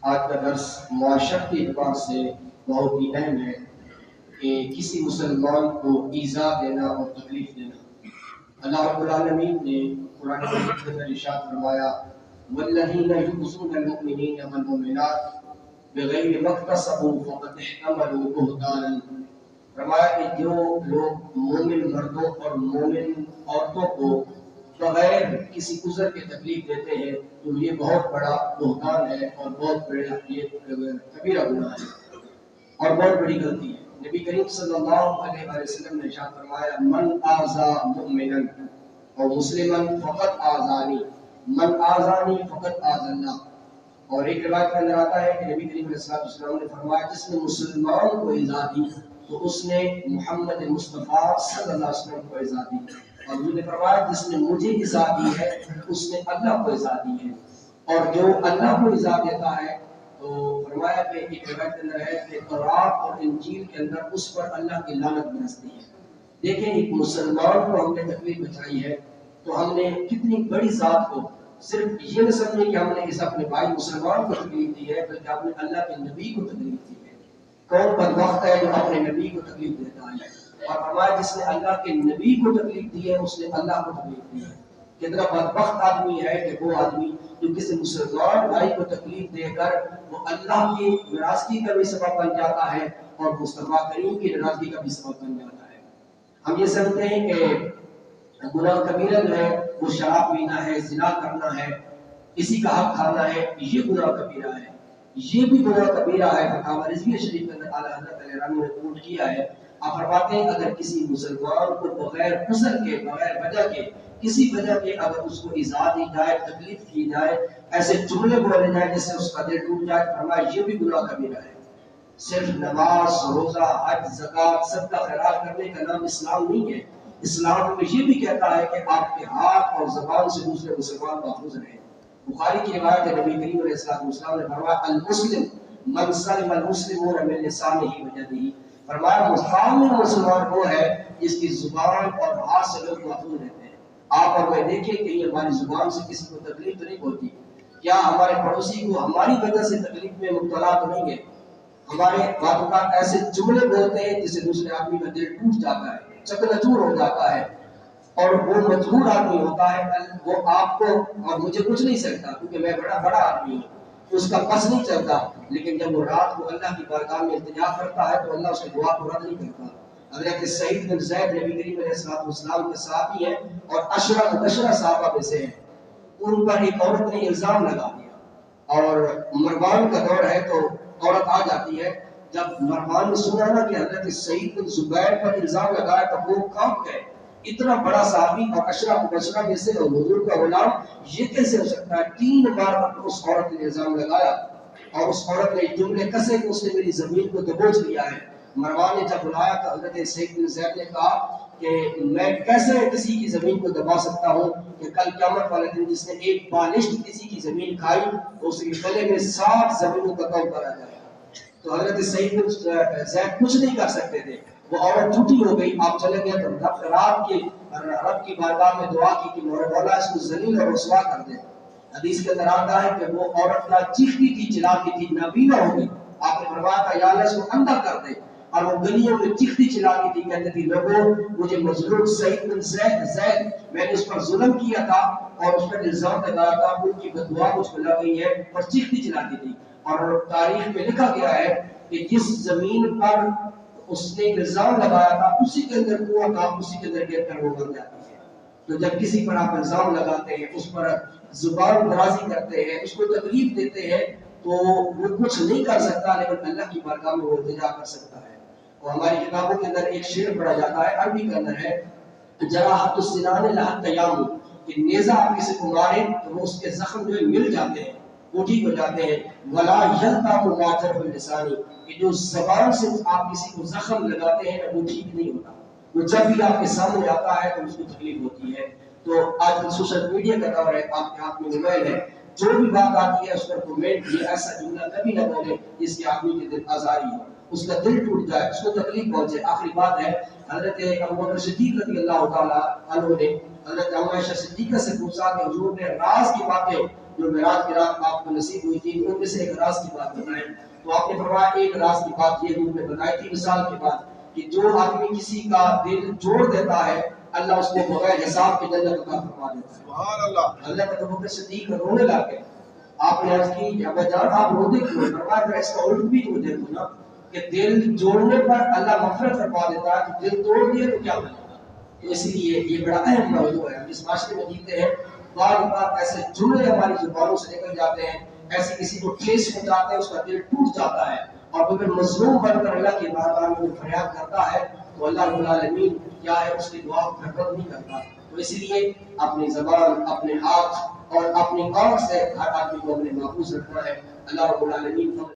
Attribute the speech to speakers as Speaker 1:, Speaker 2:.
Speaker 1: آج کا درس معاشرت کے اعتبار سے بہت ہی اہم ہے کہ کسی مسلمان کو ایذا دینا اور تکلیف دینا۔ اللہ رب العالمین نے قرآن کریم کے اندر ارشاد فرمایا والذین یؤذون المؤمنین والمؤمنات بغیر ما اکتسبوا فقد احتملوا بہتانا، فرمایا کہ جو لوگ مومن مردوں اور مومن عورتوں کو بغیر کسی عذر کے تکلیف دیتے ہیں تو یہ بہت بڑا بہتان ہے اور بہت بڑا یہ کبیرہ گناہ ہے اور بہت بڑی غلطی ہے۔ نبی کریم صلی اللہ علیہ وآلہ وسلم نے ارشاد فرمایا من آذا مؤمنا اور مسلما فقط آذانی، من آذانی فقط آذنا۔ اور ایک روایت کے اندر آتا ہے کہ نبی کریم علیہ السلام نے فرمایا جس نے مسلمان کو ایذا دی تو اس نے محمد مصطفیٰ صلی اللہ علیہ وسلم کو ایذا دی، اور انہوں نے فرمایا جس نے مجھے ایذا دی ہے اس نے اللہ کو ایذا دی ہے، اور جو اللہ کو ایذا دیتا ہے تو فرمایا کہ ایک روایت کے اندر ہے کہ تورات اور انجیل کے اندر اس پر اللہ کی لعنت برستی ہے۔ دیکھیں ایک مسلمان کو ہم نے تکلیف پہنچائی ہے تو ہم نے کتنی بڑی ذات کو صرف یہ نہ سمجھیں کہ ہم نے اس اپنے بھائی مسلمان کو تکلیف دی ہے، بلکہ ہم نے اللہ کے نبی کو تکلیف دی ہے۔ کون بدبخت ہے جو اپنے نبی کو تکلیف دیتا ہے؟ اور فرمایا جس نے اللہ کے نبی کو تکلیف دی ہے اس نے اللہ کو تکلیف دی ہے۔ کتنا بدبخت آدمی ہے کہ وہ آدمی جو کسی مسلمان بھائی کو تکلیف دے کر وہ اللہ کی ناراضگی کا بھی سبب بن جاتا ہے اور مصطفیٰ کریم کی ناراضگی کا بھی سبب بن جاتا ہے۔ ہم یہ سمجھتے ہیں کہ گناہ کبیرہ جو ہے وہ شراب پینا ہے، زنا کرنا ہے، کسی کا حق کھانا ہے، یہ گناہ کبیرہ ہے، یہ بھی گناہ کبیرہ ہے۔ فتاوی رضویہ شریف کے اندر اعلیٰ حضرت علیہ رحمہ نے کوٹ کیا ہے، آپ فرماتے ہیں اگر کسی مسلمان کو بغیر عذر کے، بغیر وجہ کے، کسی وجہ کے اگر اس کو ایذا دی جائے، تکلیف کی جائے، ایسے جملے بولے جائے جس سے اس کا دل ٹوٹ جائے، فرمایا یہ بھی گناہ کبیرہ ہے۔ صرف نماز، روزہ، حج، زکوٰۃ، صدقہ خیرات کرنے کا نام اسلام نہیں ہے۔ اسلام میں یہ بھی کہتا ہے کہ آپ کے ہاتھ اور زبان سے دوسرے مسلمان محفوظ رہیں۔ بخاری کی روایت ہے نبی کریم علیہ السلام نے فرمایا المسلم من سلم المسلمون من لسانہ ویدہ، فرمایا مسلمان وہ ہے جس کی زبان اور ہاتھ سے لوگ محفوظ رہتے ہیں۔ آپ اور میں دیکھیں کہ ہماری زبان سے کسی کو تکلیف تو نہیں ہوتی، کیا ہمارے پڑوسی کو ہماری وجہ سے تکلیف میں مبتلا تو نہیں ہے؟ ہمارے باتوں کا ایسے جملے بولتے ہیں جس سے دوسرے آدمی کا دل ٹوٹ جاتا ہے، چکنا چور ہو جاتا ہے، اور وہ مجبور آدمی ہوتا ہے، وہ آپ کو اور مجھے کچھ نہیں سکتا کیونکہ میں بڑا آدمی ہوں، اس کا بس نہیں چلتا، لیکن جب وہ رات کو اللہ کی بارگاہ میں التجا کرتا ہے تو اللہ اس کی دعا کو رد نہیں کرتا۔ حضرت سعید بن زید نبی کریم علیہ السلام کے صحابی ہیں اور عشرہ صحابہ میں سے ہیں، ان پر ایک عورت نے الزام لگا دیا اور مروان کا دور ہے تو عورت آ جاتی ہے۔ جب مروان نے سنا نا کہ حضرت سعید بن زبیر پر الزام لگایا تو وہ کانپ گئے، اتنا بڑا صحابی اور عشرہ مبشرہ میں سے حضور کا غلام، یہ کیسے ہو سکتا ہے؟ 3 بار اس عورت نے الزام لگایا اور اس عورت نے جملے کسے کہ اس نے میری زمین کو دبوچ لیا ہے۔ مروان نے جب بلایا تو حضرت سعید بن زید نے کہا کہ میں کیسے کسی کی زمین کو دبا سکتا ہوں کہ کل قیامت والے دن جس نے ایک بالشت کسی کی زمین کھائی تو اس کے گلے میں 60 زمینوں کا توبہ کرا جائے گا۔ تو حضرت سعید بن زید کچھ نہیں کر سکتے تھے، وہ عورت جھوٹی ہو گئی، آپ چلے گئے تو رب کی بارگاہ میں دعا کی کہ مولا اس کو ذلیل اور رسوا کر دے۔ حدیث کے اندر آتا ہے کہ وہ عورت کا چیختی تھی، چلاتی تھی، نابینا ہو گئی، آپ نے فرمایا تھا یا اللہ اس کو اندھا کر دے، اور وہ گلیوں میں چیختی چلاتی تھی، کہتی تھی لوگوں مجھے مظلوم سعید بن زید میں نے اس پر ظلم کیا تھا اور اس پر الزام لگایا تھا، ان کی بددعا مجھ کو لگ گئی ہے، اور چیختی چلاتی تھی۔ اور تاریخ میں لکھا گیا ہے کہ جس زمین پر اس نے الزام لگایا تھا اسی کے اندر کنواں تھا، اسی کے اندر گر کر وہ مر جاتی ہے۔ تو جب کسی پر آپ الزام لگاتے ہیں، اس پر زبان درازی کرتے ہیں، اس کو تکلیف دیتے ہیں تو وہ کچھ نہیں کر سکتا، لیکن اللہ کی بارگاہ میں وہ التجا کر سکتا ہے۔ اور ہماری کتابوں کے اندر ایک شعر پڑھا جاتا ہے، عربی کے اندر ہے جراحت السنان لہا تیام، کہ نیزہ آپ کسی کو مارے تو وہ اس کے زخم جو مل جاتے ہیں، وہ ٹھیک ہو جاتے ہیں۔ ولا یلتام ما جرح اللسان، کہ جو زبان سے آپ کسی کو زخم لگاتے ہیں وہ ٹھیک نہیں ہوتا، وہ جب بھی آپ کے سامنے آتا ہے تو اس کو تکلیف ہوتی ہے۔ تو آج سوشل میڈیا کا دور ہے، آپ کے ہاتھ میں موبائل ہے، جو بھی بات آتی ہے اس پر کمنٹ یہ ایسا جملہ کبھی نہ بولے جس کے آدمی کے دل آزاری ہو، اس کا دل ٹوٹ جائے، اس کو تکلیف پہنچے۔ آخری بات ہے، حضرت ابوبکر صدیق رضی اللہ تعالیٰ عنہ نے حضرت عائشہ صدیقہ سے پوچھا کہ حضور نے راز کی باتیں جو معراج کی رات آپ کو نصیب ہوئی تھی، ان میں سے ایک راز کی بات بتائیں۔ تو آپ نے فرمایا ایک راز کی بات یہ حضور نے بتائی تھی مثال کے بعد کہ جو آدمی کسی کا دل جوڑ دیتا ہے اللہ اس کو بغیر حساب کے جنت عطا فرما دیتا ہے۔ سبحان اللہ۔ اللہ کا ابوبکر صدیق رونے لگے۔ آپ نے عرض کی کہ ابا جان آپ روتے کیوں؟ فرمایا کہ اس کا الٹ بھی تو دیکھو نا کہ دل جوڑنے پر اللہ مغفرت فرما دیتا ہے، تو دل توڑ دیے تو کیا بنے گا؟ تو اس لیے یہ بڑا اہم موضوع ہے۔ ہم اس معاشرے میں جیتے ہیں، بعض اوقات ایسے جملے ہماری زبانوں سے نکل جاتے ہیں، ایسے کسی کو ٹھیس پہنچاتے ہیں، اس کا دل ٹوٹ جاتا ہے، اور وہ پھر مظلوم بن کر اللہ کی بارگاہ میں جو فریاد کرتا ہے تو اللہ رب العالمین کیا ہے اس کی دعا کو رد نہیں کرتا۔ تو اس لیے اپنی زبان، اپنے ہاتھ اور اپنی آنکھ سے ہر آدمی کو اپنے محفوظ رکھنا ہے۔ اللہ رب العالمین